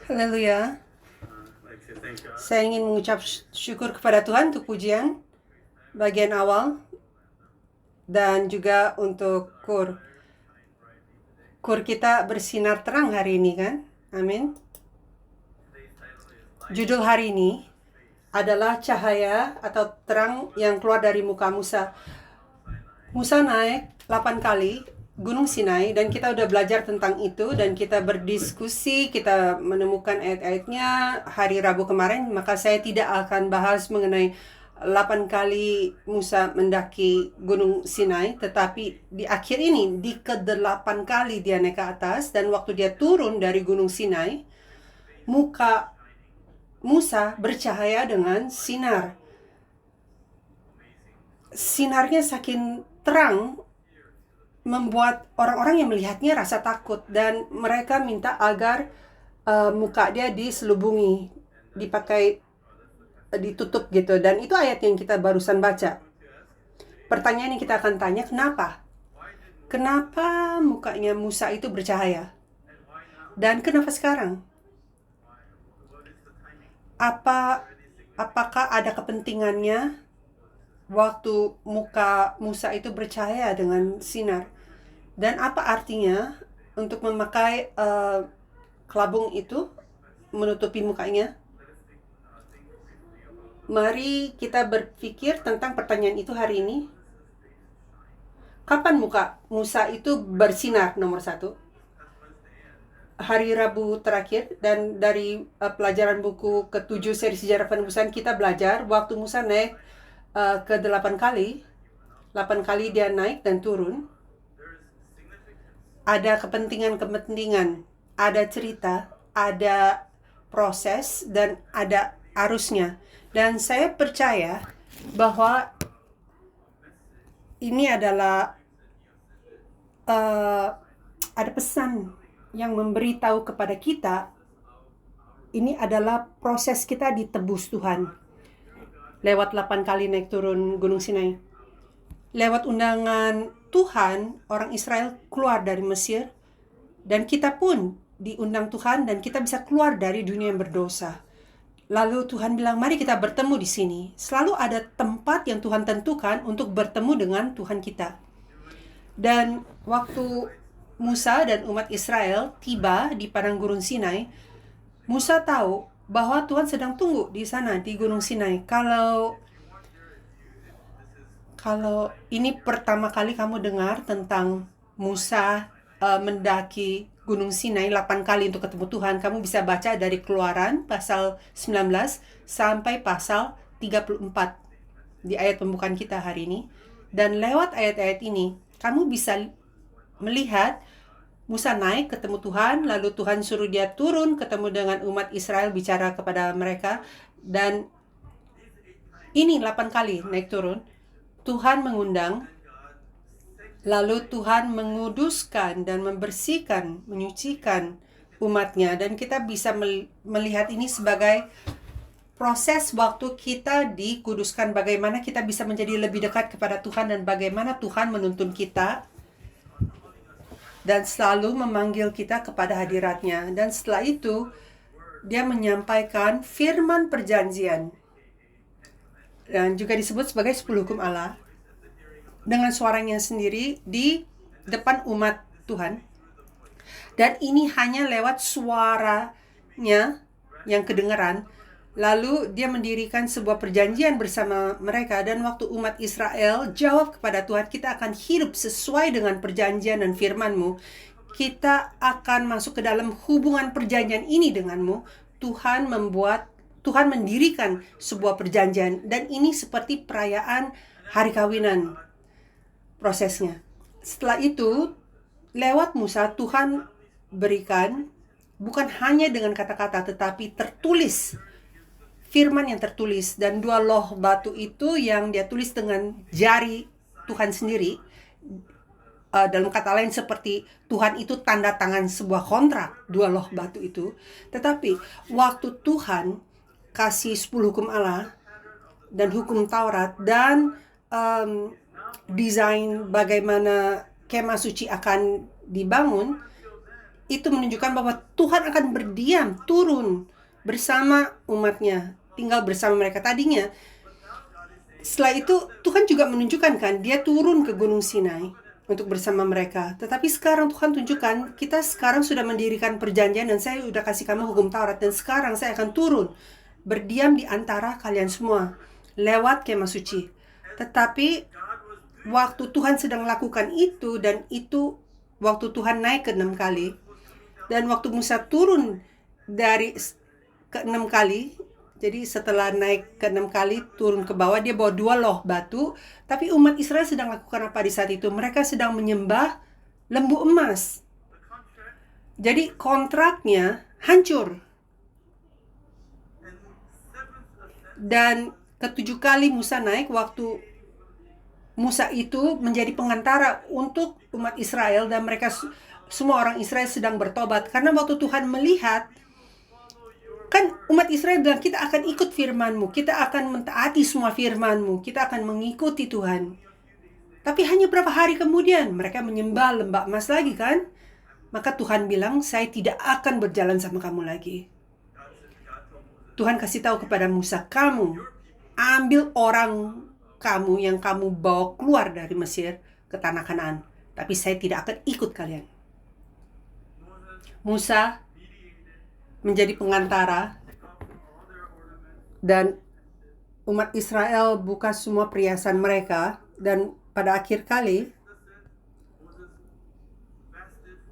Haleluya. Saya ingin mengucap syukur kepada Tuhan untuk pujian bagian awal dan juga untuk kur. Kur kita bersinar terang hari ini kan? Amin. Judul hari ini adalah cahaya atau terang yang keluar dari muka Musa. Musa naik 8 kali Gunung Sinai dan kita udah belajar tentang itu dan kita berdiskusi, kita menemukan ayat-ayatnya hari Rabu kemarin, maka saya tidak akan bahas mengenai 8 kali Musa mendaki Gunung Sinai, tetapi di akhir ini, di ke-8 kali dia naik ke atas dan waktu dia turun dari Gunung Sinai, muka Musa bercahaya dengan sinar. Sinarnya saking terang membuat orang-orang yang melihatnya rasa takut dan mereka minta agar muka dia diselubungi, dipakai ditutup gitu. Dan itu ayat yang kita barusan baca. Pertanyaan yang kita akan tanya, kenapa? Kenapa mukanya Musa itu bercahaya? Dan kenapa sekarang? Apakah ada kepentingannya waktu muka Musa itu bercahaya dengan sinar? Dan apa artinya untuk memakai kelabung itu menutupi mukanya? Mari kita berpikir tentang pertanyaan itu hari ini. Kapan muka Musa itu bersinar? Nomor 1. Hari Rabu terakhir dan dari pelajaran buku ke-7 seri sejarah penebusan kita belajar waktu Musa naik ke-8 kali. 8 kali dia naik dan turun. Ada kepentingan-kepentingan, ada cerita, ada proses, dan ada arusnya. Dan saya percaya bahwa ini adalah ada pesan yang memberitahu kepada kita, ini adalah proses kita ditebus Tuhan. Lewat 8 kali naik turun Gunung Sinai. Lewat undangan Tuhan, orang Israel keluar dari Mesir, dan kita pun diundang Tuhan dan kita bisa keluar dari dunia yang berdosa. Lalu Tuhan bilang, mari kita bertemu di sini. Selalu ada tempat yang Tuhan tentukan untuk bertemu dengan Tuhan kita. Dan waktu Musa dan umat Israel tiba di padang gurun Sinai, Musa tahu bahwa Tuhan sedang tunggu di sana di Gunung Sinai. Kalau ini pertama kali kamu dengar tentang Musa mendaki Gunung Sinai 8 kali untuk ketemu Tuhan, kamu bisa baca dari Keluaran pasal 19 sampai pasal 34 di ayat pembukaan kita hari ini. Dan lewat ayat-ayat ini, kamu bisa melihat Musa naik ketemu Tuhan, lalu Tuhan suruh dia turun ketemu dengan umat Israel, bicara kepada mereka. Dan ini 8 kali naik turun. Tuhan mengundang, lalu Tuhan menguduskan dan membersihkan, menyucikan umatnya. Dan kita bisa melihat ini sebagai proses waktu kita dikuduskan, bagaimana kita bisa menjadi lebih dekat kepada Tuhan dan bagaimana Tuhan menuntun kita dan selalu memanggil kita kepada hadiratnya. Dan setelah itu, dia menyampaikan firman perjanjian dan juga disebut sebagai 10 hukum Allah dengan suaranya sendiri di depan umat Tuhan. Dan ini hanya lewat suaranya yang kedengaran. Lalu dia mendirikan sebuah perjanjian bersama mereka, dan waktu umat Israel jawab kepada Tuhan, kita akan hidup sesuai dengan perjanjian dan firman-Mu. Kita akan masuk ke dalam hubungan perjanjian ini denganmu. Tuhan mendirikan sebuah perjanjian, dan ini seperti perayaan hari kawinan prosesnya. Setelah itu, lewat Musa, Tuhan berikan bukan hanya dengan kata-kata, tetapi tertulis, firman yang tertulis, dan 2 loh batu itu yang dia tulis dengan jari Tuhan sendiri. Dalam kata lain, seperti Tuhan itu tanda tangan sebuah kontrak, 2 loh batu itu. Tetapi waktu Tuhan kasih 10 hukum Allah dan hukum Taurat dan desain bagaimana kemah suci akan dibangun, itu menunjukkan bahwa Tuhan akan berdiam, turun bersama umatnya, tinggal bersama mereka. Tadinya, setelah itu Tuhan juga menunjukkan kan, dia turun ke Gunung Sinai untuk bersama mereka. Tetapi sekarang Tuhan tunjukkan, kita sekarang sudah mendirikan perjanjian dan saya sudah kasih kamu hukum Taurat. Dan sekarang saya akan turun, berdiam di antara kalian semua, lewat kemah suci. Tetapi waktu Tuhan sedang lakukan itu, dan itu waktu Tuhan naik ke 6 kali, dan waktu Musa turun dari ke 6 kali, jadi setelah naik ke 6 kali, turun ke bawah, dia bawa 2 loh batu. Tapi umat Israel sedang lakukan apa di saat itu? Mereka sedang menyembah lembu emas. Jadi kontraknya hancur. Dan ke-7 kali Musa naik, waktu Musa itu menjadi pengantara untuk umat Israel, dan mereka semua orang Israel sedang bertobat. Karena waktu Tuhan melihat, kan umat Israel bilang, kita akan ikut firman-Mu, kita akan mentaati semua firman-Mu, kita akan mengikuti Tuhan. Tapi hanya berapa hari kemudian mereka menyembah lembah emas lagi kan? Maka Tuhan bilang, saya tidak akan berjalan sama kamu lagi. Tuhan kasih tahu kepada Musa, kamu ambil orang kamu yang kamu bawa keluar dari Mesir ke tanah Kanaan, tapi saya tidak akan ikut kalian. Musa menjadi pengantara, dan umat Israel buka semua perhiasan mereka. Dan pada akhir kali,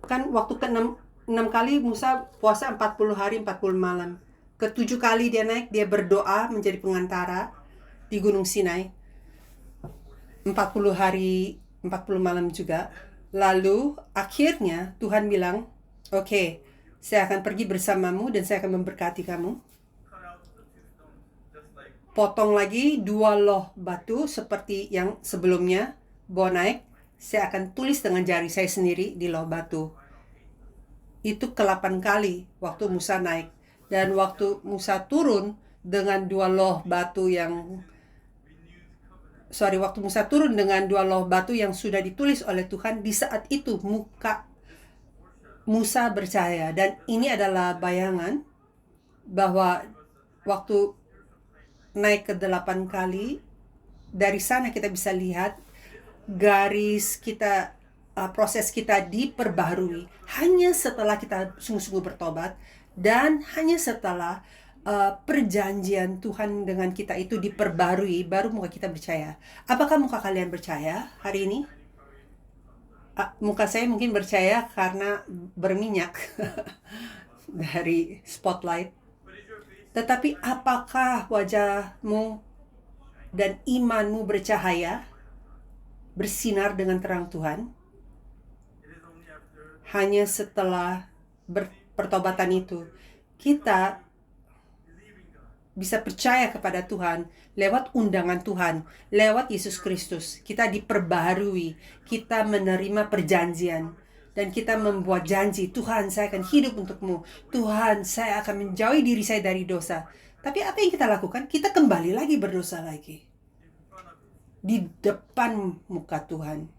kan waktu ke-6 kali Musa puasa 40 hari 40 malam. Ke-7 kali dia naik, dia berdoa menjadi pengantara di Gunung Sinai, 40 hari 40 malam juga. Lalu akhirnya Tuhan bilang, oke, saya akan pergi bersamamu dan saya akan memberkati kamu. Potong lagi 2 loh batu seperti yang sebelumnya, bawa naik. Saya akan tulis dengan jari saya sendiri di loh batu. Itu ke-8 kali waktu Musa naik. Dan waktu Musa turun dengan 2 loh batu waktu Musa turun dengan 2 loh batu yang sudah ditulis oleh Tuhan, di saat itu muka Musa bercahaya. Dan ini adalah bayangan bahwa waktu naik ke 8 kali, dari sana kita bisa lihat garis kita, proses kita diperbaharui hanya setelah kita sungguh-sungguh bertobat, dan hanya setelah perjanjian Tuhan dengan kita itu diperbarui, baru muka kita bercahaya. Apakah muka kalian bercahaya hari ini? Muka saya mungkin bercahaya karena berminyak dari spotlight. Tetapi apakah wajahmu dan imanmu bercahaya, bersinar dengan terang Tuhan? Hanya setelah pertobatan itu, kita bisa percaya kepada Tuhan lewat undangan Tuhan, lewat Yesus Kristus. Kita diperbaharui, kita menerima perjanjian, dan kita membuat janji, Tuhan, saya akan hidup untukmu. Tuhan, saya akan menjauhi diri saya dari dosa. Tapi apa yang kita lakukan? Kita kembali lagi berdosa lagi di depan muka Tuhan.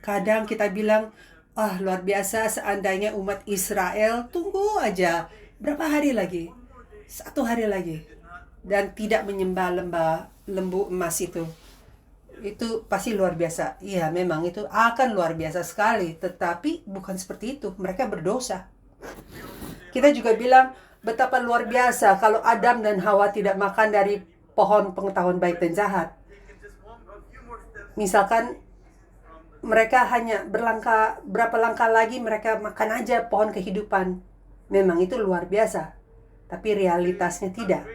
Kadang kita bilang, luar biasa, seandainya umat Israel tunggu aja berapa hari lagi, 1 hari lagi, dan tidak menyembah lembu emas itu pasti luar biasa. Iya, memang itu akan luar biasa sekali. Tetapi bukan seperti itu. Mereka berdosa. Kita juga bilang betapa luar biasa kalau Adam dan Hawa tidak makan dari pohon pengetahuan baik dan jahat. Misalkan mereka hanya berapa langkah lagi mereka makan aja pohon kehidupan. Memang itu luar biasa. Tapi realitasnya tidak.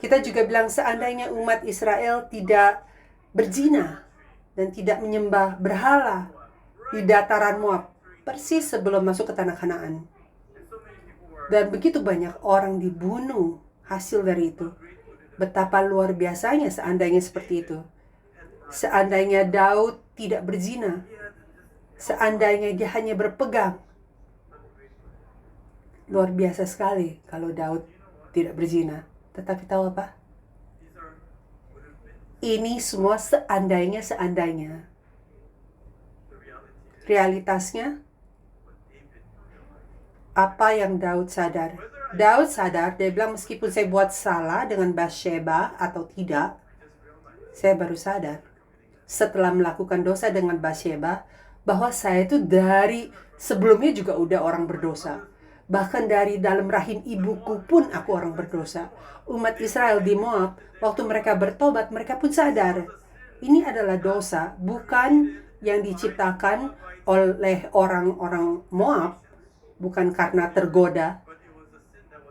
Kita juga bilang seandainya umat Israel tidak berzina dan tidak menyembah berhala di dataran Moab, persis sebelum masuk ke tanah Kanaan. Dan begitu banyak orang dibunuh hasil dari itu. Betapa luar biasanya seandainya seperti itu. Seandainya Daud tidak berzina, seandainya dia hanya berpegang. Luar biasa sekali kalau Daud tidak berzina. Tetapi tahu apa? Ini semua seandainya. Realitasnya, apa yang Daud sadar? Daud sadar, dia bilang meskipun saya buat salah dengan Bathsheba atau tidak, saya baru sadar setelah melakukan dosa dengan Bathsheba bahwa saya itu dari sebelumnya juga udah orang berdosa. Bahkan dari dalam rahim ibuku pun aku orang berdosa. Umat Israel di Moab, waktu mereka bertobat, mereka pun sadar ini adalah dosa, bukan yang diciptakan oleh orang-orang Moab, bukan karena tergoda,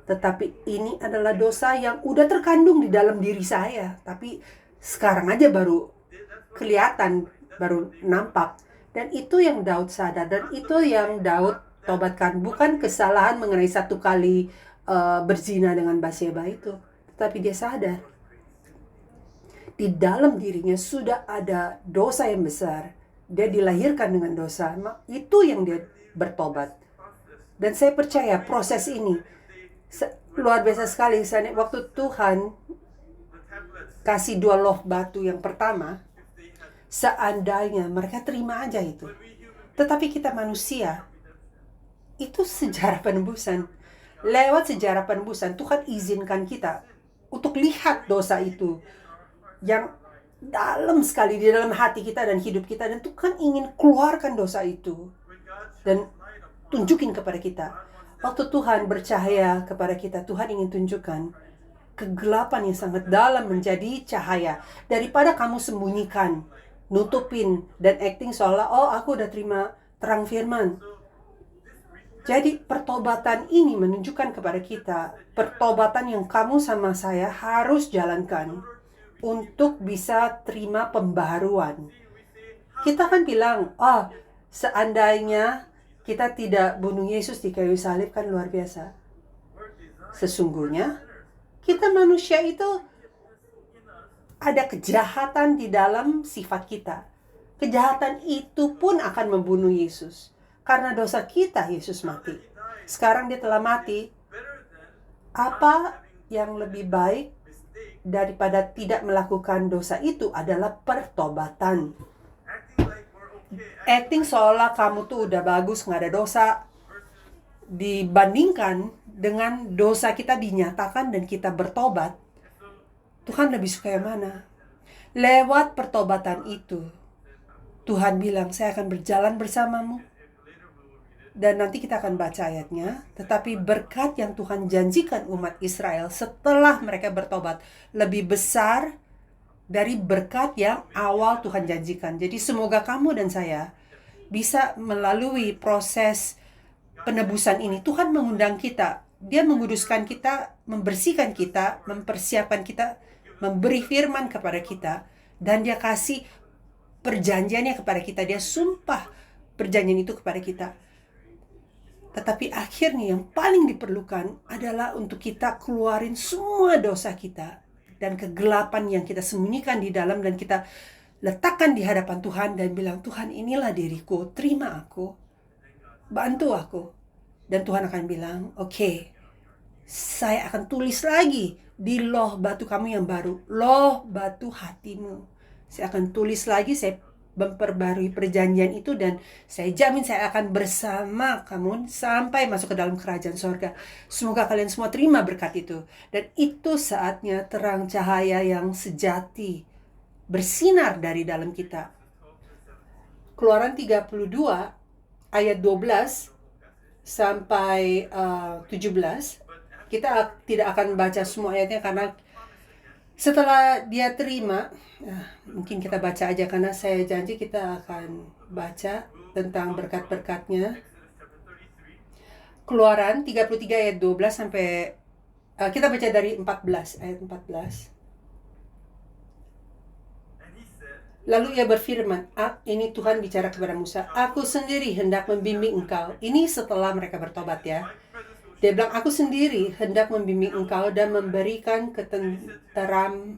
tetapi ini adalah dosa yang udah terkandung di dalam diri saya. Tapi sekarang aja baru kelihatan, baru nampak. Dan itu yang Daud sadar, dan itu yang Daud tobatkan. Bukan kesalahan mengenai satu kali berzina dengan Bathsheba itu, tetapi dia sadar di dalam dirinya sudah ada dosa yang besar. Dia dilahirkan dengan dosa. Itu yang dia bertobat. Dan saya percaya proses ini luar biasa sekali. Waktu Tuhan kasih 2 loh batu yang pertama, seandainya mereka terima aja itu. Tetapi kita manusia, itu sejarah penebusan. Lewat sejarah penebusan, Tuhan izinkan kita untuk lihat dosa itu yang dalam sekali di dalam hati kita dan hidup kita. Dan Tuhan ingin keluarkan dosa itu dan tunjukin kepada kita. Waktu Tuhan bercahaya kepada kita, Tuhan ingin tunjukkan kegelapan yang sangat dalam menjadi cahaya. Daripada kamu sembunyikan, nutupin, dan acting seolah, oh aku udah terima terang firman. Jadi pertobatan ini menunjukkan kepada kita, pertobatan yang kamu sama saya harus jalankan untuk bisa terima pembaharuan. Kita kan bilang, seandainya kita tidak bunuh Yesus di kayu salib, kan luar biasa. Sesungguhnya, kita manusia itu ada kejahatan di dalam sifat kita. Kejahatan itu pun akan membunuh Yesus. Karena dosa kita, Yesus mati. Sekarang dia telah mati. Apa yang lebih baik daripada tidak melakukan dosa itu adalah pertobatan. Acting seolah kamu tuh udah bagus, gak ada dosa, dibandingkan dengan dosa kita dinyatakan dan kita bertobat. Tuhan lebih suka yang mana? Lewat pertobatan itu, Tuhan bilang, saya akan berjalan bersamamu. Dan nanti kita akan baca ayatnya. Tetapi berkat yang Tuhan janjikan umat Israel setelah mereka bertobat lebih besar dari berkat yang awal Tuhan janjikan. Jadi semoga kamu dan saya bisa melalui proses penebusan ini. Tuhan mengundang kita. Dia menguduskan kita, membersihkan kita, mempersiapkan kita, memberi firman kepada kita. Dan dia kasih perjanjiannya kepada kita. Dia sumpah perjanjian itu kepada kita. Tetapi akhirnya yang paling diperlukan adalah untuk kita keluarin semua dosa kita dan kegelapan yang kita sembunyikan di dalam, dan kita letakkan di hadapan Tuhan dan bilang, Tuhan, inilah diriku, terima aku, bantu aku. Dan Tuhan akan bilang, oke, saya akan tulis lagi di loh batu kamu yang baru, loh batu hatimu. Saya akan tulis lagi, saya memperbarui perjanjian itu, dan saya jamin saya akan bersama kamu sampai masuk ke dalam kerajaan sorga. Semoga kalian semua terima berkat itu. Dan itu saatnya terang cahaya yang sejati bersinar dari dalam kita. Keluaran 32 ayat 12 sampai 17. Kita tidak akan baca semua ayatnya karena setelah dia terima, mungkin kita baca aja karena saya janji kita akan baca tentang berkat-berkatnya. Keluaran 33 ayat 12 sampai kita baca dari 14 ayat 14. Lalu ia berfirman, ini Tuhan bicara kepada Musa, aku sendiri hendak membimbing engkau. Ini setelah mereka bertobat ya. Dia bilang, aku sendiri hendak membimbing engkau dan memberikan ketenteram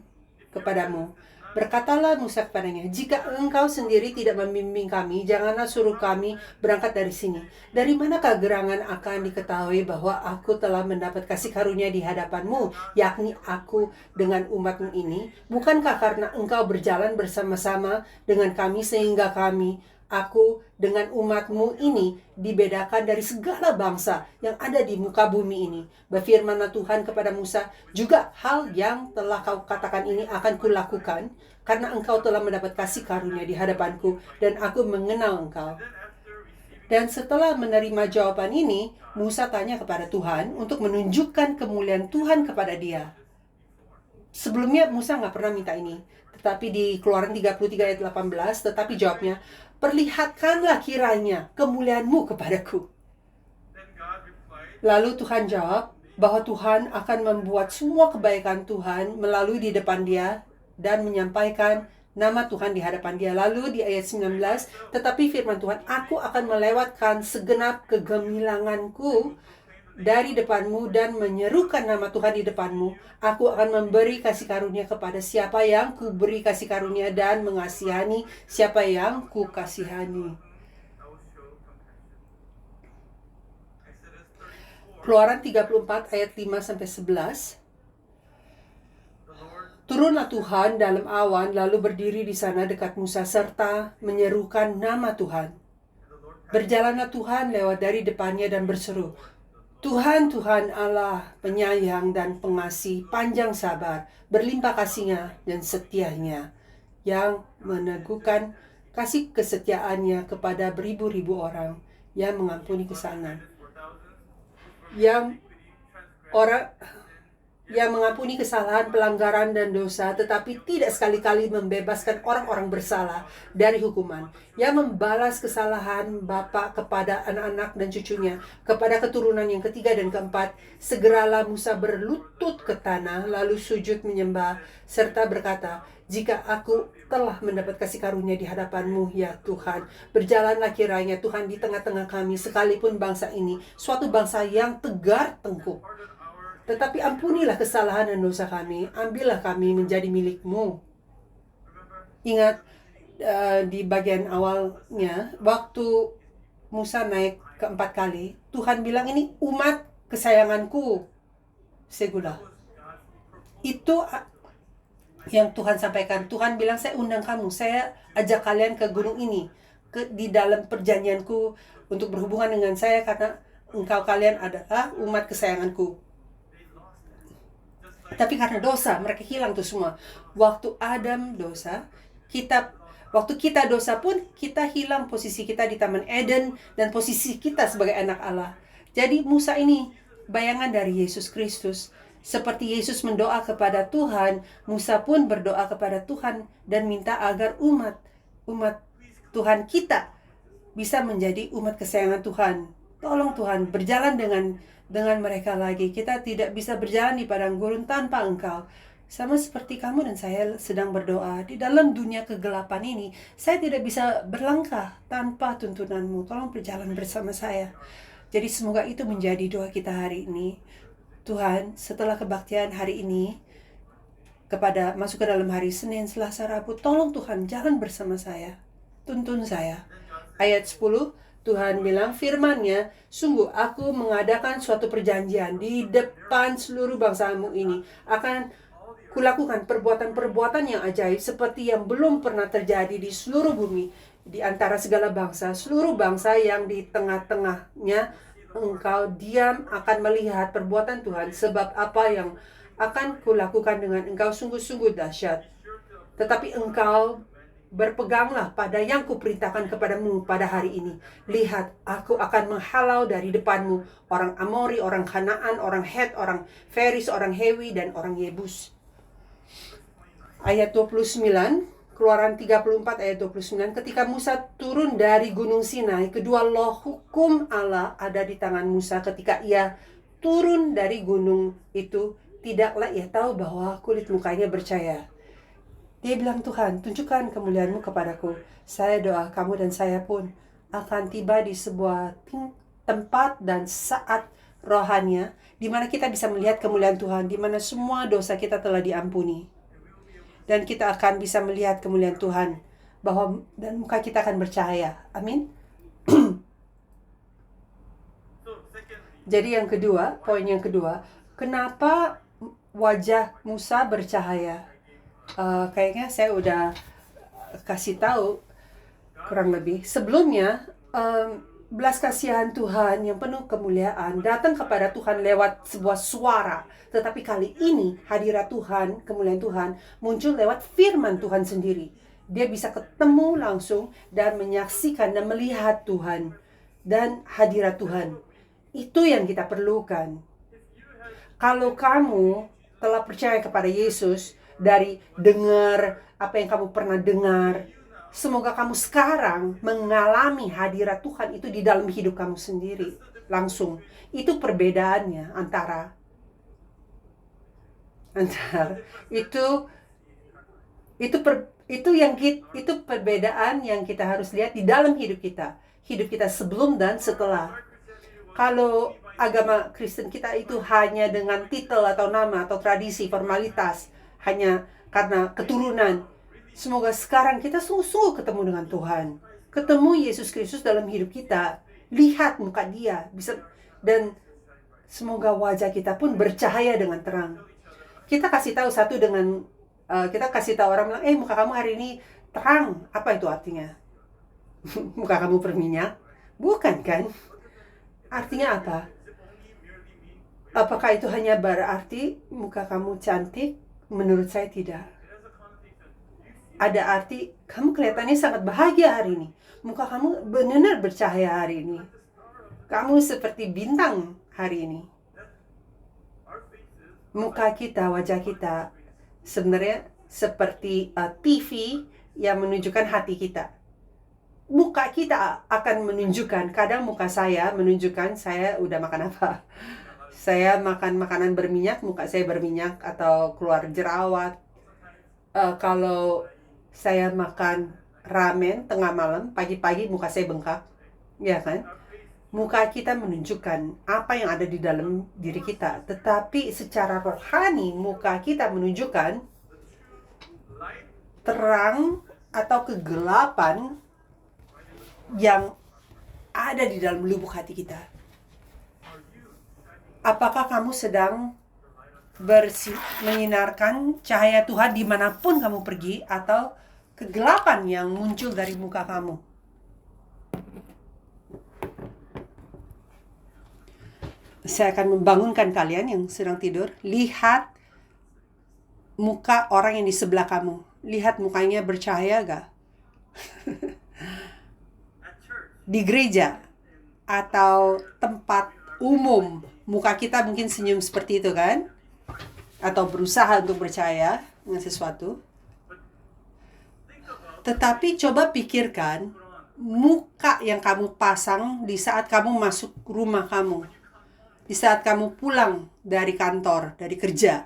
kepadamu. Berkatalah Musa kepadanya, jika engkau sendiri tidak membimbing kami, janganlah suruh kami berangkat dari sini. Dari manakah gerangan akan diketahui bahwa aku telah mendapat kasih karunia di hadapanmu, yakni aku dengan umatmu ini? Bukankah karena engkau berjalan bersama-sama dengan kami sehingga kami Aku dengan umatmu ini dibedakan dari segala bangsa yang ada di muka bumi ini. Berfirmanlah Tuhan kepada Musa, juga hal yang telah kau katakan ini akan kulakukan, karena engkau telah mendapat kasih karunia di hadapanku, dan aku mengenal engkau. Dan setelah menerima jawaban ini, Musa tanya kepada Tuhan untuk menunjukkan kemuliaan Tuhan kepada dia. Sebelumnya Musa nggak pernah minta ini. Tetapi di Keluaran 33 ayat 18, tetapi jawabnya, perlihatkanlah kiranya kemuliaanmu kepadaku. Lalu Tuhan jawab bahwa Tuhan akan membuat semua kebaikan Tuhan melalui di depan dia dan menyampaikan nama Tuhan di hadapan dia. Lalu di ayat 19, tetapi firman Tuhan, aku akan melewatkan segenap kegemilanganku dari depanmu dan menyerukan nama Tuhan di depanmu. Aku akan memberi kasih karunia kepada siapa yang kuberi kasih karunia dan mengasihani siapa yang kukasihani. Keluaran 34 ayat 5-11. Turunlah Tuhan dalam awan lalu berdiri di sana dekat Musa serta menyerukan nama Tuhan. Berjalanlah Tuhan lewat dari depannya dan berseru, Tuhan, Tuhan Allah, penyayang dan pengasih, panjang sabar, berlimpah kasihnya dan setianya, yang meneguhkan kasih kesetiaannya kepada beribu-ribu orang, yang mengampuni kesalahan, yang mengampuni kesalahan, pelanggaran, dan dosa, tetapi tidak sekali-kali membebaskan orang-orang bersalah dari hukuman, yang membalas kesalahan bapa kepada anak-anak dan cucunya, kepada keturunan yang ketiga dan keempat. Segeralah Musa berlutut ke tanah, lalu sujud menyembah, serta berkata, jika aku telah mendapat kasih karunia di hadapanmu, ya Tuhan, berjalanlah kiranya Tuhan di tengah-tengah kami, sekalipun bangsa ini suatu bangsa yang tegar tengkuk. Tetapi ampunilah kesalahan dan dosa kami, ambillah kami menjadi milik-Mu. Ingat di bagian awalnya, waktu Musa naik keempat kali, Tuhan bilang ini umat kesayanganku, Segula. Itu yang Tuhan sampaikan. Tuhan bilang, saya undang kamu, saya ajak kalian ke gunung ini, di dalam perjanjianku untuk berhubungan dengan saya, karena engkau kalian adalah umat kesayanganku. Tapi karena dosa, mereka hilang tuh semua. Waktu Adam dosa, waktu kita dosa pun, kita hilang posisi kita di Taman Eden dan posisi kita sebagai anak Allah. Jadi Musa ini bayangan dari Yesus Kristus. Seperti Yesus mendoa kepada Tuhan, Musa pun berdoa kepada Tuhan dan minta agar umat Tuhan kita bisa menjadi umat kesayangan Tuhan. Tolong Tuhan, berjalan dengan mereka lagi. Kita tidak bisa berjalan di padang gurun tanpa Engkau. Sama seperti kamu dan saya sedang berdoa. Di dalam dunia kegelapan ini, saya tidak bisa berlangkah tanpa tuntunan-Mu. Tolong berjalan bersama saya. Jadi semoga itu menjadi doa kita hari ini. Tuhan, setelah kebaktian hari ini, masuk ke dalam hari Senin, Selasa, Rabu, tolong Tuhan, jalan bersama saya. Tuntun saya. Ayat 10, Tuhan bilang firman-Nya, sungguh aku mengadakan suatu perjanjian di depan seluruh bangsa-Mu ini. Akan kulakukan perbuatan-perbuatan yang ajaib seperti yang belum pernah terjadi di seluruh bumi. Di antara segala bangsa, seluruh bangsa yang di tengah-tengahnya engkau diam akan melihat perbuatan Tuhan. Sebab apa yang akan kulakukan dengan engkau sungguh-sungguh dahsyat. Tetapi engkau berpeganglah pada yang kuperintahkan kepadamu pada hari ini. Lihat, aku akan menghalau dari depanmu orang Amori, orang Kanaan, orang Het, orang Feris, orang Hewi, dan orang Yebus. Ayat 29, Keluaran 34 ayat 29, ketika Musa turun dari gunung Sinai, kedua loh hukum Allah ada di tangan Musa. Ketika ia turun dari gunung itu, tidaklah ia tahu bahwa kulit mukanya bercahaya. Dia bilang, Tuhan, tunjukkan kemuliaan-Mu kepadaku. Saya doa kamu dan saya pun akan tiba di sebuah tempat dan saat rohania, di mana kita bisa melihat kemuliaan Tuhan, di mana semua dosa kita telah diampuni. Dan kita akan bisa melihat kemuliaan Tuhan, dan muka kita akan bercahaya. Amin. Jadi poin yang kedua, kenapa wajah Musa bercahaya? Kayaknya saya udah kasih tahu kurang lebih. Sebelumnya, belas kasihan Tuhan yang penuh kemuliaan datang kepada Tuhan lewat sebuah suara. Tetapi kali ini hadirat Tuhan, kemuliaan Tuhan muncul lewat firman Tuhan sendiri. Dia bisa ketemu langsung dan menyaksikan dan melihat Tuhan dan hadirat Tuhan. Itu yang kita perlukan. Kalau kamu telah percaya kepada Yesus dari dengar apa yang kamu pernah dengar, semoga kamu sekarang mengalami hadirat Tuhan itu di dalam hidup kamu sendiri langsung. Itu perbedaannya antara itu perbedaan yang kita harus lihat di dalam hidup kita sebelum dan setelah. Kalau agama Kristen kita itu hanya dengan titel atau nama atau tradisi, formalitas, hanya karena keturunan. Semoga sekarang kita sungguh-sungguh ketemu dengan Tuhan, ketemu Yesus Kristus dalam hidup kita, lihat muka Dia, dan semoga wajah kita pun bercahaya dengan terang. Kita kasih tahu kita kasih tahu orang bilang, muka kamu hari ini terang. Apa itu artinya? Muka kamu berminyak? Bukan kan? Artinya apa? Apakah itu hanya berarti muka kamu cantik? Menurut saya tidak. Ada arti kamu kelihatannya sangat bahagia hari ini. Muka kamu benar-benar bercahaya hari ini. Kamu seperti bintang hari ini. Muka kita, wajah kita sebenarnya seperti TV yang menunjukkan hati kita. Muka kita akan menunjukkan, kadang muka saya menunjukkan saya udah makan apa. Saya makan makanan berminyak, muka saya berminyak atau keluar jerawat. Kalau saya makan ramen tengah malam, pagi-pagi muka saya bengkak, ya kan? Muka kita menunjukkan apa yang ada di dalam diri kita. Tetapi secara rohani, muka kita menunjukkan terang atau kegelapan yang ada di dalam lubuk hati kita. Apakah kamu sedang menyinarkan cahaya Tuhan dimanapun kamu pergi, atau kegelapan yang muncul dari muka kamu? Saya akan membangunkan kalian yang sedang tidur. Lihat muka orang yang di sebelah kamu. Lihat mukanya bercahaya gak? Di gereja atau tempat umum, muka kita mungkin senyum seperti itu kan? Atau berusaha untuk percaya dengan sesuatu. Tetapi coba pikirkan muka yang kamu pasang di saat kamu masuk rumah kamu, di saat kamu pulang dari kantor, dari kerja.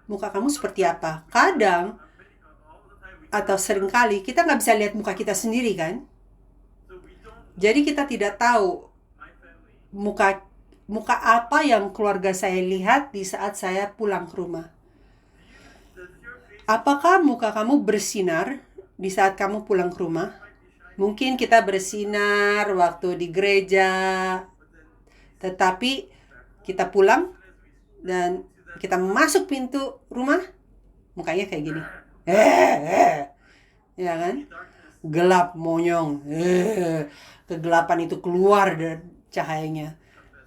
Muka kamu seperti apa? Kadang atau seringkali kita nggak bisa lihat muka kita sendiri kan? Jadi kita tidak tahu muka apa yang keluarga saya lihat di saat saya pulang ke rumah. Apakah muka kamu bersinar di saat kamu pulang ke rumah? Mungkin kita bersinar waktu di gereja, tetapi kita pulang dan kita masuk pintu rumah, mukanya kayak gini. Ya kan? Gelap, monyong. Kegelapan itu keluar dari cahayanya.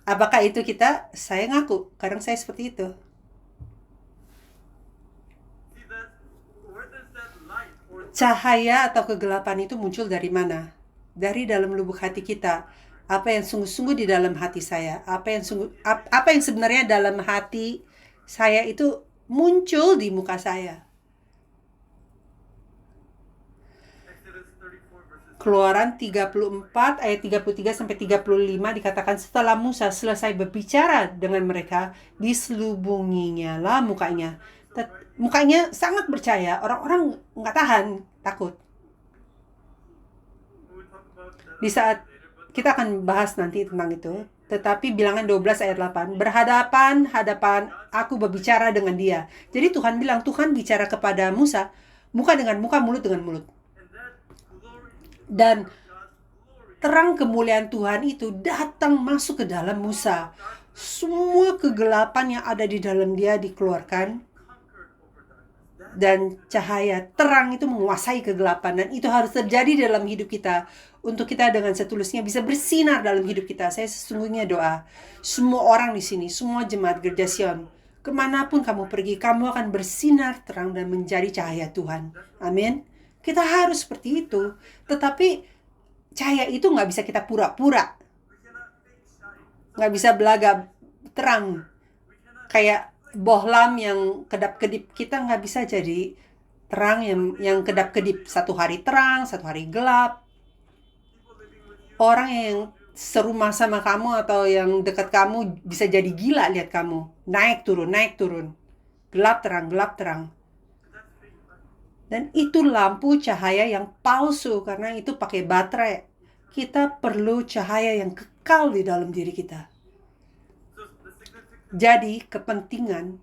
Apakah itu saya ngaku, kadang saya seperti itu. Cahaya atau kegelapan itu muncul dari mana? Dari dalam lubuk hati kita. Apa yang sungguh-sungguh di dalam hati saya? Apa yang sebenarnya dalam hati saya itu muncul di muka saya? Keluaran 34 ayat 33 sampai 35 dikatakan, setelah Musa selesai berbicara dengan mereka, diselubunginya lah mukanya. Mukanya sangat percaya, orang-orang nggak tahan, takut. Di saat kita akan bahas nanti tentang itu, tetapi bilangan 12 ayat 8, berhadapan aku berbicara dengan dia. Jadi Tuhan bicara kepada Musa, muka dengan muka, mulut dengan mulut. Dan terang kemuliaan Tuhan itu datang masuk ke dalam Musa. Semua kegelapan yang ada di dalam dia dikeluarkan. dan cahaya terang itu menguasai kegelapan, dan itu harus terjadi dalam hidup kita untuk kita dengan setulusnya bisa bersinar dalam hidup kita. Saya sesungguhnya doa semua orang di sini, semua jemaat Gereja Sion, kemanapun kamu pergi, kamu akan bersinar terang dan menjadi cahaya Tuhan. Amin. Kita harus seperti itu. Tetapi cahaya itu nggak bisa kita pura-pura, nggak bisa belaga terang kayak bohlam yang kedap-kedip. Kita nggak bisa jadi terang yang kedap-kedip. Satu hari terang, satu hari gelap. Orang yang serumah sama kamu atau yang dekat kamu bisa jadi gila lihat kamu. Naik turun. Gelap terang. Dan itu lampu cahaya yang palsu karena itu pakai baterai. Kita perlu cahaya yang kekal di dalam diri kita. Jadi kepentingan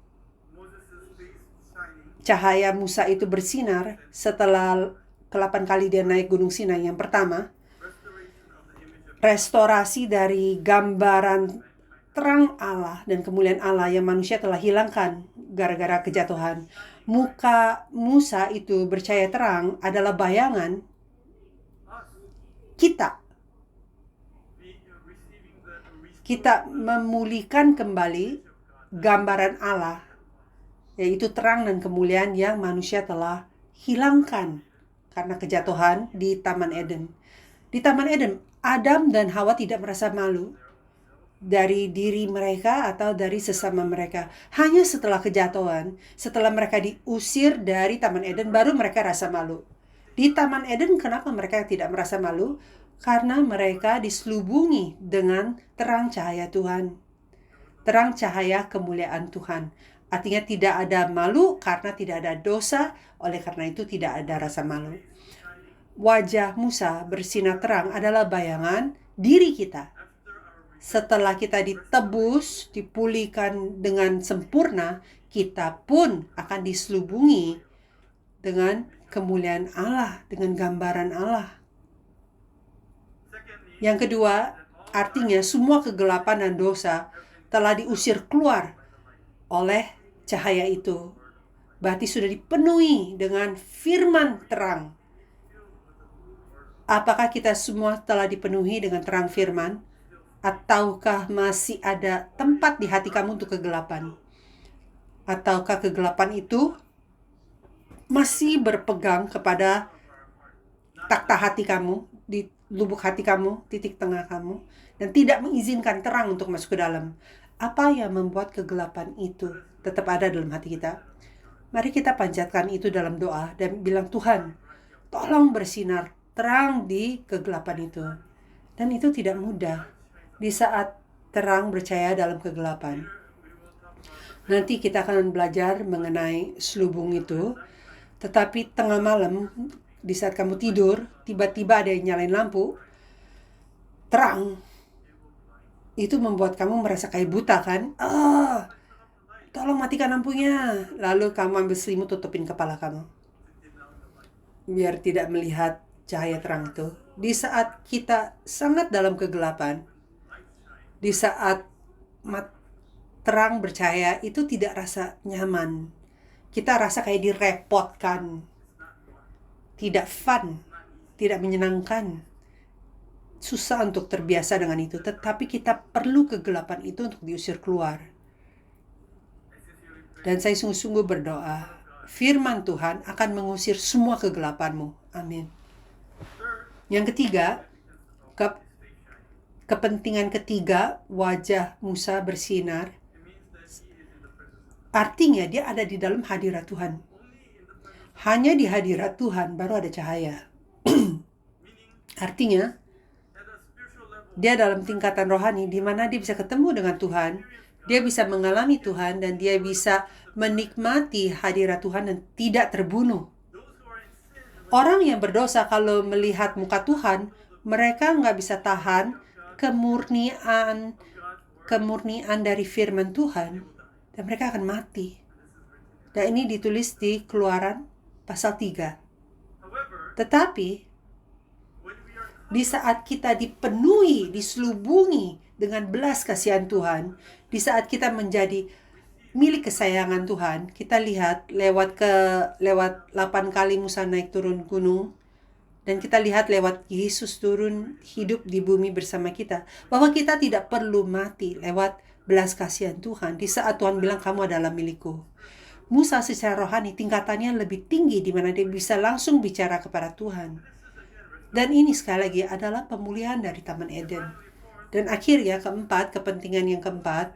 cahaya Musa itu bersinar setelah ke-8 kali dia naik Gunung Sinai. Yang pertama, restorasi dari gambaran terang Allah dan kemuliaan Allah yang manusia telah hilangkan gara-gara kejatuhan. Muka Musa itu bercahaya terang adalah bayangan kita. Kita memulihkan kembali gambaran Allah, yaitu terang dan kemuliaan yang manusia telah hilangkan karena kejatuhan di Taman Eden. Di Taman Eden, Adam dan Hawa tidak merasa malu dari diri mereka atau dari sesama mereka. Hanya setelah kejatuhan, setelah mereka diusir dari Taman Eden, baru mereka rasa malu. Di Taman Eden, kenapa mereka tidak merasa malu? Karena mereka diselubungi dengan terang cahaya Tuhan. Terang cahaya kemuliaan Tuhan. Artinya tidak ada malu karena tidak ada dosa, oleh karena itu tidak ada rasa malu. Wajah Musa bersinar terang adalah bayangan diri kita. Setelah kita ditebus, dipulihkan dengan sempurna, kita pun akan diselubungi dengan kemuliaan Allah, dengan gambaran Allah. Yang kedua, artinya semua kegelapan dan dosa telah diusir keluar oleh cahaya itu. Berarti sudah dipenuhi dengan firman terang. Apakah kita semua telah dipenuhi dengan terang firman? Ataukah masih ada tempat di hati kamu untuk kegelapan? Ataukah kegelapan itu masih berpegang kepada takhta hati kamu, di lubuk hati kamu, titik tengah kamu, dan tidak mengizinkan terang untuk masuk ke dalam? Apa yang membuat kegelapan itu tetap ada dalam hati kita? Mari kita panjatkan itu dalam doa dan bilang, Tuhan, tolong bersinar terang di kegelapan itu. Dan itu tidak mudah di saat terang bercahaya dalam kegelapan. Nanti kita akan belajar mengenai selubung itu. Tetapi tengah malam, di saat kamu tidur, tiba-tiba ada yang nyalain lampu terang. Itu membuat kamu merasa kayak buta kan? Tolong matikan lampunya. Lalu kamu ambil selimut, tutupin kepala kamu biar tidak melihat cahaya terang itu. Di saat kita sangat dalam kegelapan, di saat terang bercahaya, itu tidak rasa nyaman. Kita rasa kayak direpotkan, tidak fun, tidak menyenangkan. Susah untuk terbiasa dengan itu. Tetapi kita perlu kegelapan itu untuk diusir keluar. Dan saya sungguh-sungguh berdoa, firman Tuhan akan mengusir semua kegelapanmu. Amin. Yang ketiga, kepentingan ketiga, wajah Musa bersinar. Artinya dia ada di dalam hadirat Tuhan. Hanya di hadirat Tuhan baru ada cahaya. Artinya, dia dalam tingkatan rohani di mana dia bisa ketemu dengan Tuhan, dia bisa mengalami Tuhan, dan dia bisa menikmati hadirat Tuhan dan tidak terbunuh. Orang yang berdosa kalau melihat muka Tuhan, mereka nggak bisa tahan kemurnian dari firman Tuhan, dan mereka akan mati. Dan ini ditulis di Keluaran pasal 3. Tetapi di saat kita dipenuhi, diselubungi dengan belas kasihan Tuhan, di saat kita menjadi milik kesayangan Tuhan. Kita lihat lewat 8 kali Musa naik turun gunung, dan kita lihat lewat Yesus turun hidup di bumi bersama kita, bahwa kita tidak perlu mati lewat belas kasihan Tuhan di saat Tuhan bilang kamu adalah milikku. Musa secara rohani tingkatannya lebih tinggi, di mana dia bisa langsung bicara kepada Tuhan. Dan ini sekali lagi adalah pemulihan dari Taman Eden. Dan akhirnya kepentingan yang keempat,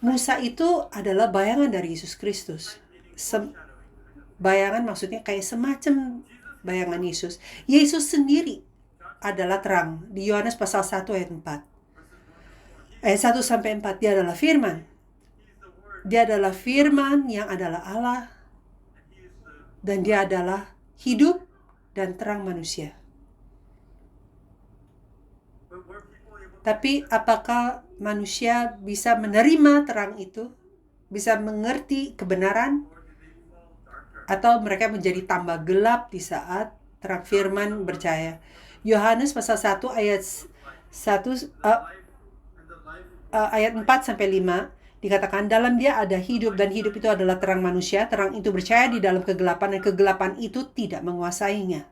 Musa itu adalah bayangan dari Yesus Kristus. Bayangan maksudnya kayak semacam bayangan Yesus. Yesus sendiri adalah terang. Di Yohanes pasal 1 ayat 4. Ayat 1 sampai 4, dia adalah firman. Dia adalah firman yang adalah Allah, dan dia adalah hidup dan terang manusia. Tapi apakah manusia bisa menerima terang itu? Bisa mengerti kebenaran? Atau mereka menjadi tambah gelap di saat terang firman bercahaya? Yohanes pasal 1 ayat 4 sampai 5 dikatakan, dalam dia ada hidup, dan hidup itu adalah terang manusia. Terang itu bercahaya di dalam kegelapan, dan kegelapan itu tidak menguasainya.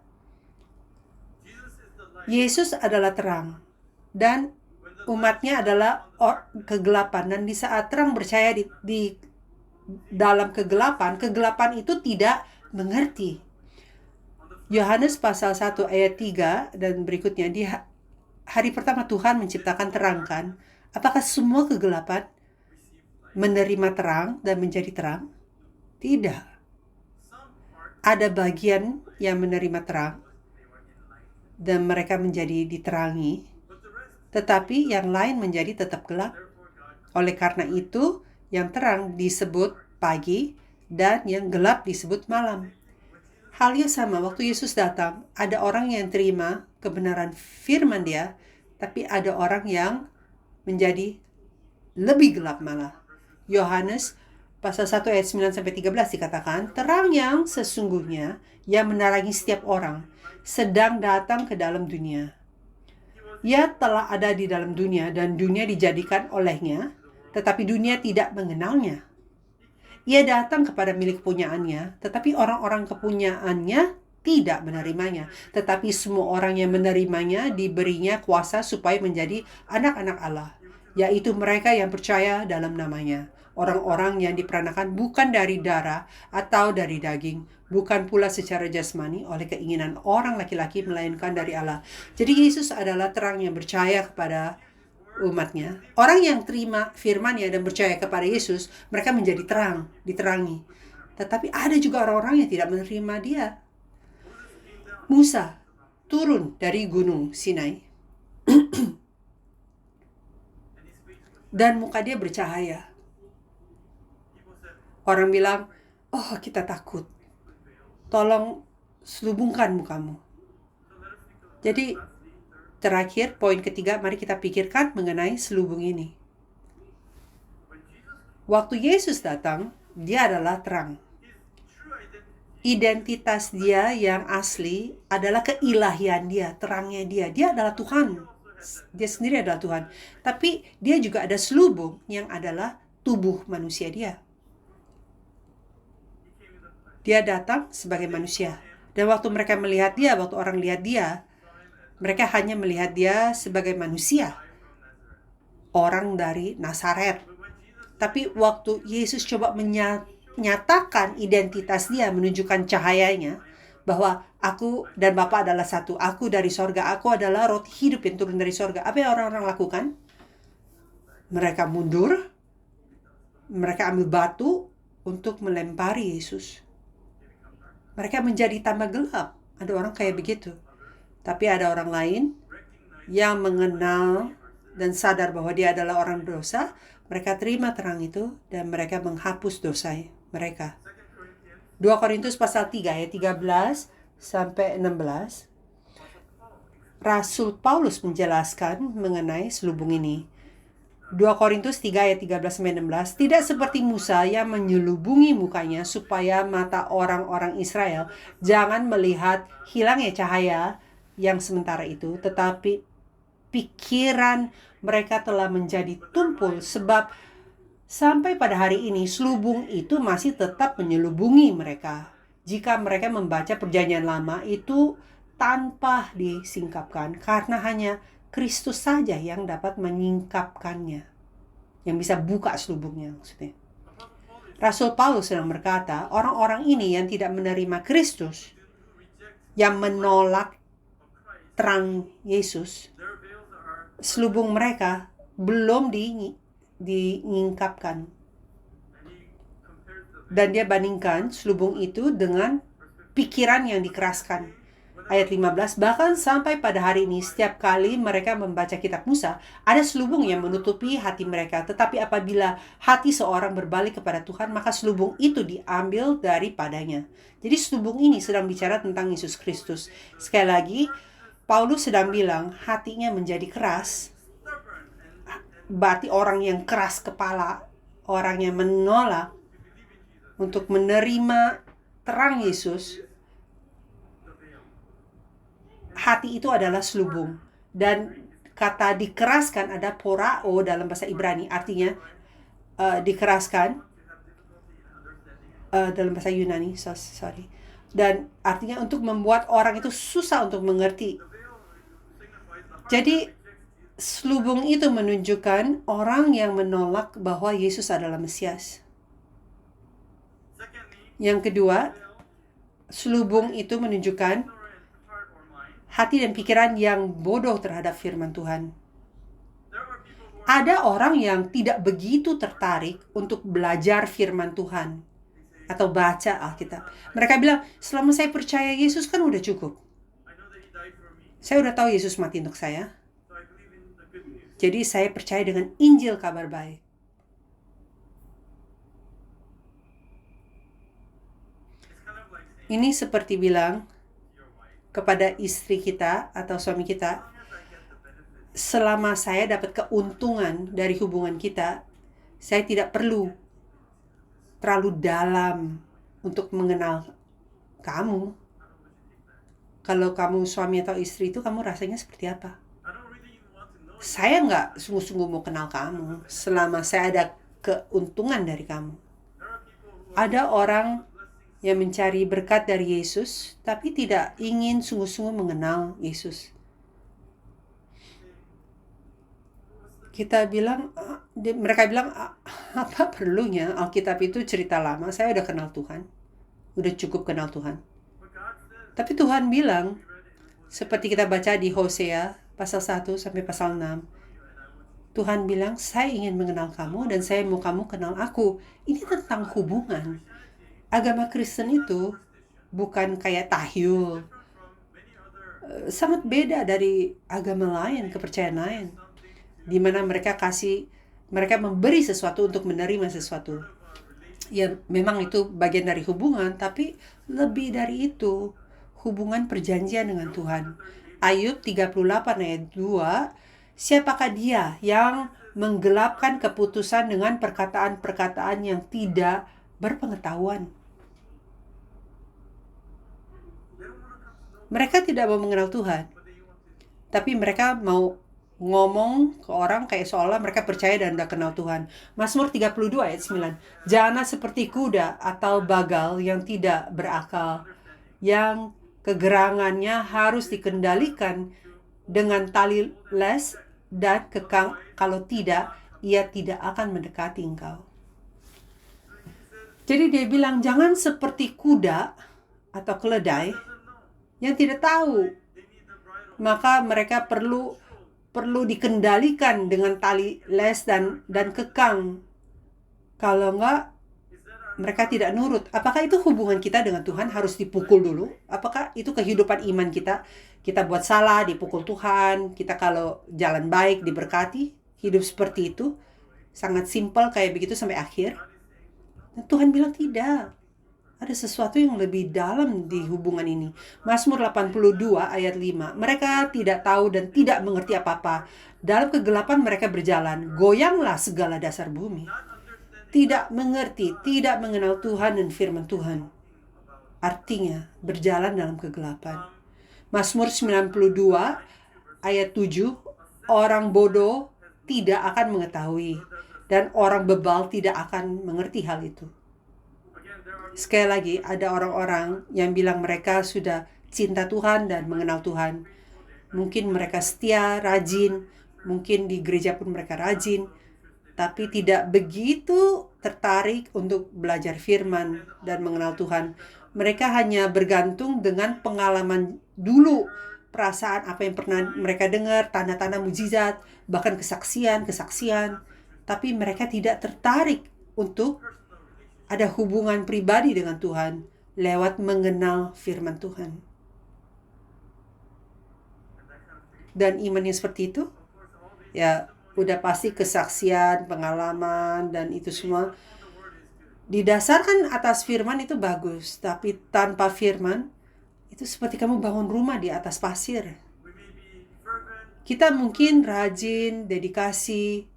Yesus adalah terang, dan umatnya adalah kegelapan. Dan di saat terang bercahaya di dalam kegelapan, kegelapan itu tidak mengerti. Yohanes pasal 1 ayat 3 dan berikutnya, di hari pertama Tuhan menciptakan terang kan? Apakah semua kegelapan menerima terang dan menjadi terang? Tidak. Ada bagian yang menerima terang dan mereka menjadi diterangi, tetapi yang lain menjadi tetap gelap. Oleh karena itu, yang terang disebut pagi dan yang gelap disebut malam. Halnya sama, waktu Yesus datang, ada orang yang terima kebenaran firman dia, tapi ada orang yang menjadi lebih gelap malah. Yohanes pasal 1 ayat 9 sampai 13 dikatakan, terang yang sesungguhnya yang menerangi setiap orang sedang datang ke dalam dunia. Ia telah ada di dalam dunia dan dunia dijadikan olehnya, tetapi dunia tidak mengenalnya. Ia datang kepada milik kepunyaannya, tetapi orang-orang kepunyaannya tidak menerimanya. Tetapi semua orang yang menerimanya diberinya kuasa supaya menjadi anak-anak Allah, yaitu mereka yang percaya dalam namanya. Orang-orang yang diperanakan bukan dari darah atau dari daging, bukan pula secara jasmani oleh keinginan orang laki-laki, melainkan dari Allah. Jadi Yesus adalah terang yang percaya kepada umatnya. Orang yang terima firman-Nya dan percaya kepada Yesus, mereka menjadi terang, diterangi. Tetapi ada juga orang-orang yang tidak menerima dia. Musa turun dari gunung Sinai dan muka dia bercahaya. Orang bilang, oh kita takut, tolong selubungkan mukamu. Jadi terakhir, poin ketiga, mari kita pikirkan mengenai selubung ini. Waktu Yesus datang, dia adalah terang. Identitas dia yang asli adalah keilahian dia, terangnya dia. Dia adalah Tuhan. Dia sendiri adalah Tuhan. Tapi dia juga ada selubung yang adalah tubuh manusia dia. Dia datang sebagai manusia. Dan waktu mereka melihat dia, waktu orang lihat dia, mereka hanya melihat dia sebagai manusia, orang dari Nazaret. Tapi waktu Yesus coba menyatakan identitas dia, menunjukkan cahayanya, bahwa aku dan Bapa adalah satu, aku dari sorga, aku adalah roti hidup yang turun dari sorga. Apa yang orang-orang lakukan? Mereka mundur, mereka ambil batu untuk melempari Yesus. Mereka menjadi tambah gelap. Ada orang kayak begitu. Tapi ada orang lain yang mengenal dan sadar bahwa dia adalah orang dosa. Mereka terima terang itu dan mereka menghapus dosa mereka. 2 Korintus pasal 3 ayat 13 sampai 16. Rasul Paulus menjelaskan mengenai selubung ini. 2 Korintus 3 ayat 13 sampai 16. Tidak seperti Musa yang menyelubungi mukanya supaya mata orang-orang Israel jangan melihat hilangnya cahaya yang sementara itu, tetapi pikiran mereka telah menjadi tumpul sebab Sampai pada hari ini, selubung itu masih tetap menyelubungi mereka. Jika mereka membaca Perjanjian Lama itu tanpa disingkapkan, karena hanya Kristus saja yang dapat menyingkapkannya, yang bisa buka selubungnya maksudnya. Rasul Paulus sedang berkata, orang-orang ini yang tidak menerima Kristus, yang menolak terang Yesus, selubung mereka belum dinyingkapkan. Dan dia bandingkan selubung itu dengan pikiran yang dikeraskan. Ayat 15, bahkan sampai pada hari ini setiap kali mereka membaca kitab Musa, ada selubung yang menutupi hati mereka. Tetapi apabila hati seorang berbalik kepada Tuhan, maka selubung itu diambil daripadanya. Jadi selubung ini sedang bicara tentang Yesus Kristus. Sekali lagi, Paulus sedang bilang hatinya menjadi keras. Berarti orang yang keras kepala, orang yang menolak untuk menerima terang Yesus, hati itu adalah selubung. Dan kata dikeraskan ada porao dalam bahasa Ibrani, artinya dikeraskan dalam bahasa Yunani, sorry. Dan artinya untuk membuat orang itu susah untuk mengerti. Jadi selubung itu menunjukkan orang yang menolak bahwa Yesus adalah Mesias. Yang kedua, selubung itu menunjukkan hati dan pikiran yang bodoh terhadap firman Tuhan. Ada orang yang tidak begitu tertarik untuk belajar firman Tuhan atau baca Alkitab. Mereka bilang, selama saya percaya Yesus kan udah cukup. Saya udah tahu Yesus mati untuk saya. Jadi saya percaya dengan Injil kabar baik. Ini seperti bilang kepada istri kita atau suami kita, selama saya dapat keuntungan dari hubungan kita, saya tidak perlu terlalu dalam untuk mengenal kamu. Kalau kamu suami atau istri itu, kamu rasanya seperti apa? Saya nggak sungguh-sungguh mau kenal kamu selama saya ada keuntungan dari kamu. Ada orang yang mencari berkat dari Yesus, tapi tidak ingin sungguh-sungguh mengenal Yesus. Mereka bilang, apa perlunya Alkitab itu cerita lama, saya udah kenal Tuhan. Udah cukup kenal Tuhan. Tapi Tuhan bilang, seperti kita baca di Hosea, pasal 1 sampai pasal 6. Tuhan bilang, saya ingin mengenal kamu dan saya mau kamu kenal aku. Ini tentang hubungan. Agama Kristen itu bukan kayak tahyul. Sangat beda dari agama lain, kepercayaan lain. Di mana mereka memberi sesuatu untuk menerima sesuatu. Ya memang itu bagian dari hubungan, tapi lebih dari itu, hubungan perjanjian dengan Tuhan. Ayub 38 ayat 2, siapakah dia yang menggelapkan keputusan dengan perkataan-perkataan yang tidak berpengetahuan? Mereka tidak mau mengenal Tuhan, tapi mereka mau ngomong ke orang kayak seolah mereka percaya dan udah kenal Tuhan. Mazmur 32 ayat 9. Janganlah seperti kuda atau bagal yang tidak berakal, yang kegerangannya harus dikendalikan dengan tali les dan kekang, kalau tidak, ia tidak akan mendekati engkau. Jadi dia bilang, jangan seperti kuda atau keledai yang tidak tahu. Maka mereka perlu dikendalikan dengan tali les dan kekang. Kalau enggak, mereka tidak nurut. Apakah itu hubungan kita dengan Tuhan harus dipukul dulu? Apakah itu kehidupan iman kita? Kita buat salah, dipukul Tuhan. Kita kalau jalan baik, diberkati. Hidup seperti itu. Sangat simpel kayak begitu sampai akhir. Dan Tuhan bilang tidak. Ada sesuatu yang lebih dalam di hubungan ini. Mazmur 82 ayat 5. Mereka tidak tahu dan tidak mengerti apa-apa. Dalam kegelapan mereka berjalan. Goyanglah segala dasar bumi. Tidak mengerti, tidak mengenal Tuhan dan firman Tuhan. Artinya berjalan dalam kegelapan. Mazmur 92 ayat 7. Orang bodoh tidak akan mengetahui. Dan orang bebal tidak akan mengerti hal itu. Sekali lagi, ada orang-orang yang bilang mereka sudah cinta Tuhan dan mengenal Tuhan. Mungkin mereka setia, rajin, mungkin di gereja pun mereka rajin, tapi tidak begitu tertarik untuk belajar firman dan mengenal Tuhan. Mereka hanya bergantung dengan pengalaman dulu, perasaan apa yang pernah mereka dengar, tanda-tanda mujizat, bahkan kesaksian, tapi mereka tidak tertarik untuk ada hubungan pribadi dengan Tuhan lewat mengenal firman Tuhan. Dan iman yang seperti itu, ya udah pasti kesaksian, pengalaman, dan itu semua didasarkan atas firman itu bagus. Tapi tanpa firman, itu seperti kamu bangun rumah di atas pasir. Kita mungkin rajin, dedikasi,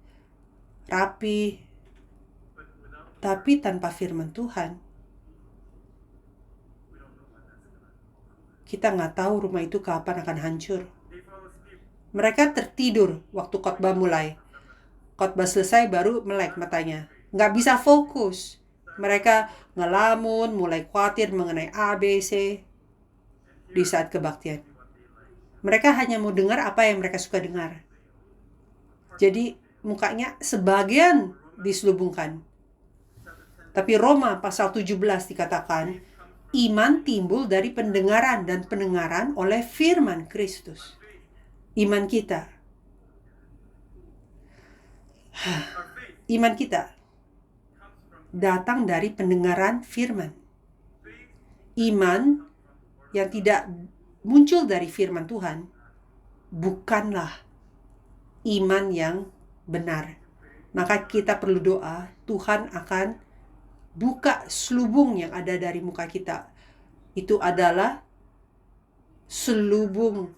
rapi, tapi tanpa firman Tuhan, kita nggak tahu rumah itu kapan akan hancur. Mereka tertidur waktu khotbah mulai. Khotbah selesai baru melek matanya. Nggak bisa fokus. Mereka ngelamun, mulai khawatir mengenai A, B, C di saat kebaktian. Mereka hanya mau dengar apa yang mereka suka dengar. Jadi mukanya sebagian diselubungkan. Tapi Roma pasal 17 dikatakan, iman timbul dari pendengaran dan pendengaran oleh firman Kristus. Iman kita datang dari pendengaran firman. Iman yang tidak muncul dari firman Tuhan bukanlah iman yang benar. Maka kita perlu doa, Tuhan akan buka selubung yang ada dari muka kita. Itu adalah selubung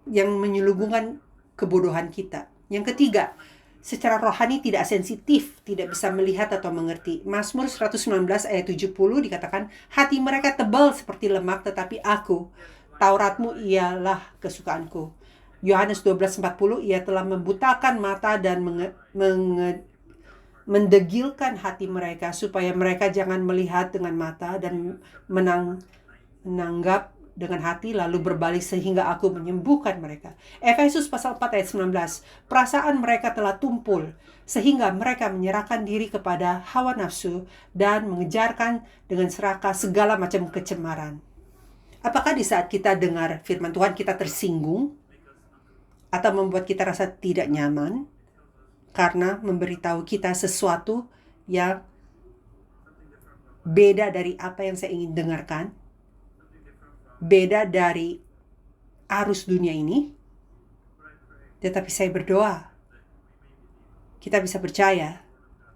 yang menyelubungkan kebodohan kita. Yang ketiga, secara rohani tidak sensitif, tidak bisa melihat atau mengerti. Mazmur 119 ayat 70 dikatakan, hati mereka tebal seperti lemak, tetapi aku, Tauratmu ialah kesukaanku. Yohanes 12:40, ia telah membutakan mata dan mendegilkan hati mereka, supaya mereka jangan melihat dengan mata dan menanggap dengan hati lalu berbalik sehingga aku menyembuhkan mereka. Efesus pasal 4 ayat 19. Perasaan mereka telah tumpul sehingga mereka menyerahkan diri kepada hawa nafsu dan mengejarkan dengan serakah segala macam kecemaran. Apakah di saat kita dengar firman Tuhan kita tersinggung atau membuat kita rasa tidak nyaman karena memberitahu kita sesuatu yang beda dari apa yang saya ingin dengarkan? Beda dari arus dunia ini, tetapi saya berdoa kita bisa percaya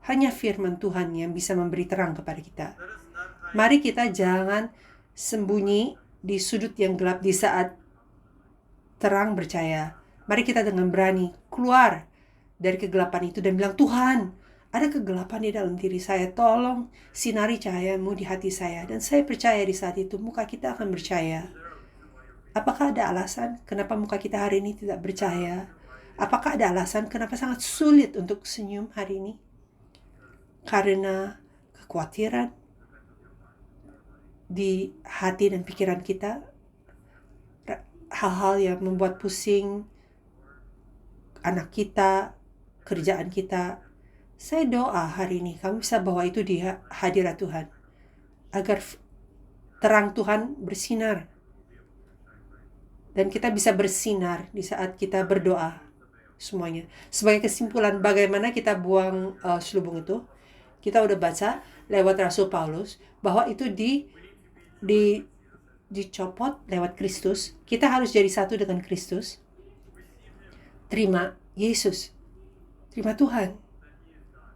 hanya firman Tuhan yang bisa memberi terang kepada kita. Mari kita jangan sembunyi di sudut yang gelap di saat terang bercahaya. Mari kita dengan berani keluar dari kegelapan itu dan bilang, Tuhan, ada kegelapan di dalam diri saya, tolong sinari cahayamu di hati saya. Dan saya percaya di saat itu muka kita akan bercahaya. Apakah ada alasan kenapa muka kita hari ini tidak bercahaya? Apakah ada alasan kenapa sangat sulit untuk senyum hari ini? Karena kekhawatiran di hati dan pikiran kita, hal-hal yang membuat pusing anak kita, kerjaan kita. Saya doa hari ini kamu bisa bawa itu di hadirat Tuhan, agar terang Tuhan bersinar. Dan kita bisa bersinar di saat kita berdoa semuanya. Sebagai kesimpulan bagaimana kita buang selubung itu, kita udah baca lewat Rasul Paulus bahwa itu dicopot lewat Kristus. Kita harus jadi satu dengan Kristus. Terima Yesus, terima Tuhan,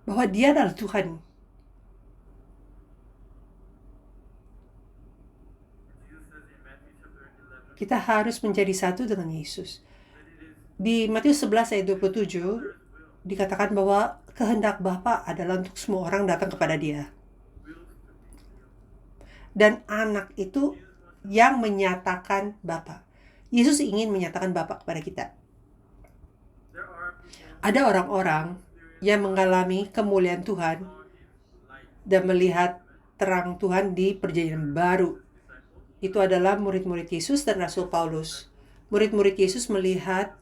bahwa Dia adalah Tuhan. Kita harus menjadi satu dengan Yesus. Di Matius 11 ayat 27 dikatakan bahwa kehendak Bapa adalah untuk semua orang datang kepada Dia. Dan anak itu yang menyatakan Bapa. Yesus ingin menyatakan Bapa kepada kita. Ada orang-orang yang mengalami kemuliaan Tuhan dan melihat terang Tuhan di perjanjian baru. Itu adalah murid-murid Yesus dan Rasul Paulus. Murid-murid Yesus melihat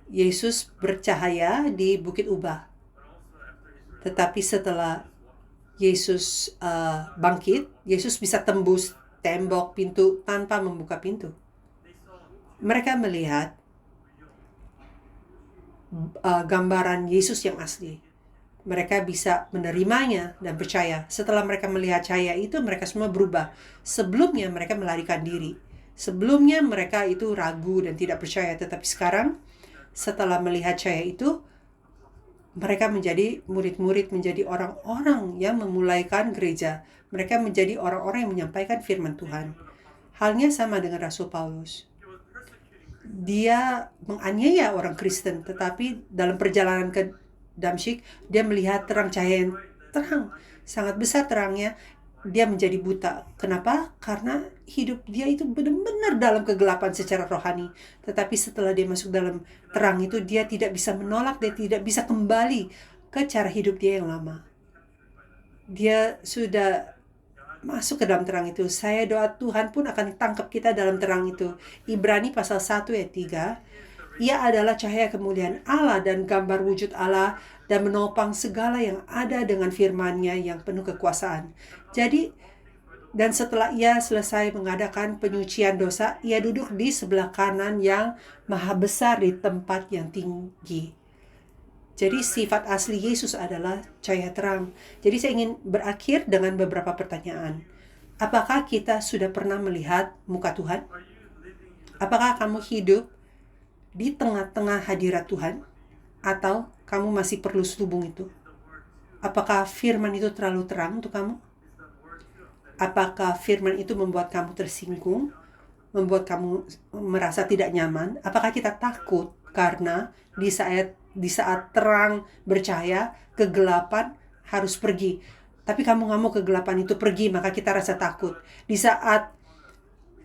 Yesus bercahaya di Bukit Ubah. Tetapi setelah Yesus bangkit, Yesus bisa tembus tembok pintu tanpa membuka pintu. Mereka melihat gambaran Yesus yang asli. Mereka bisa menerimanya dan percaya. Setelah mereka melihat cahaya itu, mereka semua berubah. Sebelumnya mereka melarikan diri. Sebelumnya mereka itu ragu dan tidak percaya. Tetapi sekarang, setelah melihat cahaya itu, mereka menjadi murid-murid, menjadi orang-orang yang memulaikan gereja. Mereka menjadi orang-orang yang menyampaikan firman Tuhan. Halnya sama dengan Rasul Paulus. Dia menganiaya orang Kristen, tetapi dalam perjalanan ke Damsyik, dia melihat terang cahaya yang terang, sangat besar terangnya. Dia menjadi buta. Kenapa? Karena hidup dia itu benar-benar dalam kegelapan secara rohani. Tetapi setelah dia masuk dalam terang itu, dia tidak bisa menolak, dia tidak bisa kembali ke cara hidup dia yang lama. Dia sudah masuk ke dalam terang itu. Saya doa Tuhan pun akan tangkap kita dalam terang itu. Ibrani pasal 1 ayat 3. Ia adalah cahaya kemuliaan Allah dan gambar wujud Allah dan menopang segala yang ada dengan firman-Nya yang penuh kekuasaan. Jadi, dan setelah ia selesai mengadakan penyucian dosa, ia duduk di sebelah kanan yang maha besar di tempat yang tinggi. Jadi sifat asli Yesus adalah cahaya terang. Jadi saya ingin berakhir dengan beberapa pertanyaan. Apakah kita sudah pernah melihat muka Tuhan? Apakah kamu hidup di tengah-tengah hadirat Tuhan? Atau kamu masih perlu selubung itu? Apakah firman itu terlalu terang untuk kamu? Apakah firman itu membuat kamu tersinggung? Membuat kamu merasa tidak nyaman? Apakah kita takut karena di saat terang bercahaya, kegelapan harus pergi? Tapi kamu nggak mau kegelapan itu pergi, maka kita rasa takut. Di saat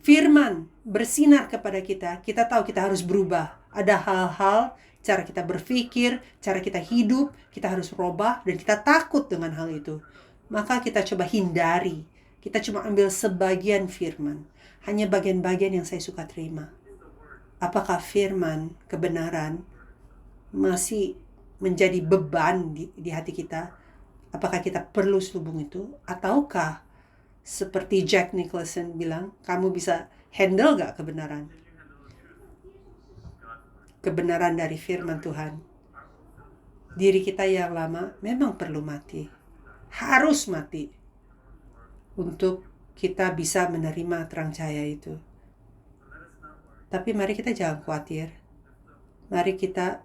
firman bersinar kepada kita, kita tahu kita harus berubah. Ada hal-hal, cara kita berpikir, cara kita hidup, kita harus rubah, dan kita takut dengan hal itu. Maka kita coba hindari. Kita cuma ambil sebagian firman. Hanya bagian-bagian yang saya suka terima. Apakah firman kebenaran masih menjadi beban di hati kita? Apakah kita perlu selubung itu? Ataukah seperti Jack Nicholson bilang, kamu bisa handle gak kebenaran? Kebenaran dari firman Tuhan. Diri kita yang lama memang perlu mati. Harus mati. Untuk kita bisa menerima terang cahaya itu. Tapi mari kita jangan khawatir. Mari kita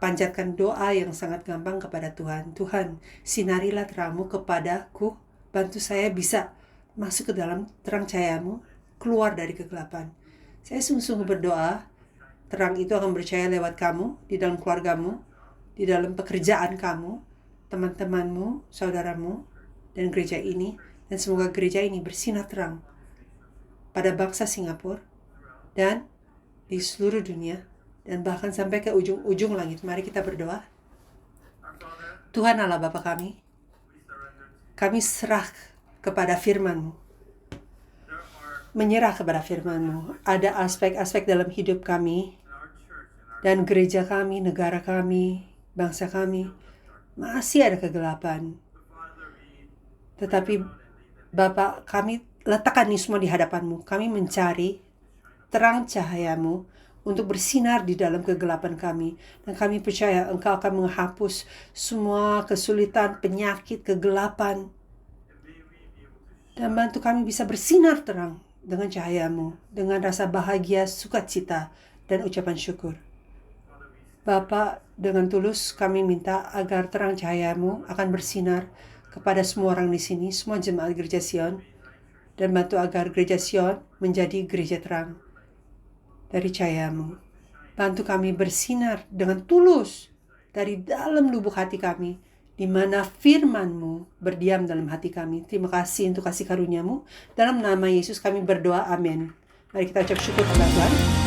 panjatkan doa yang sangat gampang kepada Tuhan. Tuhan, sinarilah terang-Mu kepadaku. Bantu saya bisa masuk ke dalam terang cahaya-Mu, keluar dari kegelapan. Saya sungguh-sungguh berdoa, terang itu akan bercahaya lewat kamu, di dalam keluargamu, di dalam pekerjaan kamu, teman-temanmu, saudaramu, dan gereja ini. Dan semoga gereja ini bersinar terang pada bangsa Singapura dan di seluruh dunia dan bahkan sampai ke ujung-ujung langit. Mari kita berdoa. Tuhan Allah Bapa kami serah kepada firman-Mu. Menyerah kepada firman-Mu. Ada aspek-aspek dalam hidup kami dan gereja kami, negara kami, bangsa kami, masih ada kegelapan. Tetapi Bapa, kami letakkan ini semua di hadapan-Mu. Kami mencari terang cahaya-Mu untuk bersinar di dalam kegelapan kami. Dan kami percaya Engkau akan menghapus semua kesulitan, penyakit, kegelapan. Dan bantu kami bisa bersinar terang dengan cahaya-Mu, dengan rasa bahagia, sukacita, dan ucapan syukur. Bapa, dengan tulus kami minta agar terang cahaya-Mu akan bersinar kepada semua orang di sini, semua jemaat Gereja Sion, dan bantu agar Gereja Sion menjadi gereja terang dari cahaya-Mu. Bantu kami bersinar dengan tulus dari dalam lubuk hati kami, di mana firman-Mu berdiam dalam hati kami. Terima kasih untuk kasih karunia-Mu. Dalam nama Yesus kami berdoa, amin. Mari kita ucap syukur kepada Tuhan.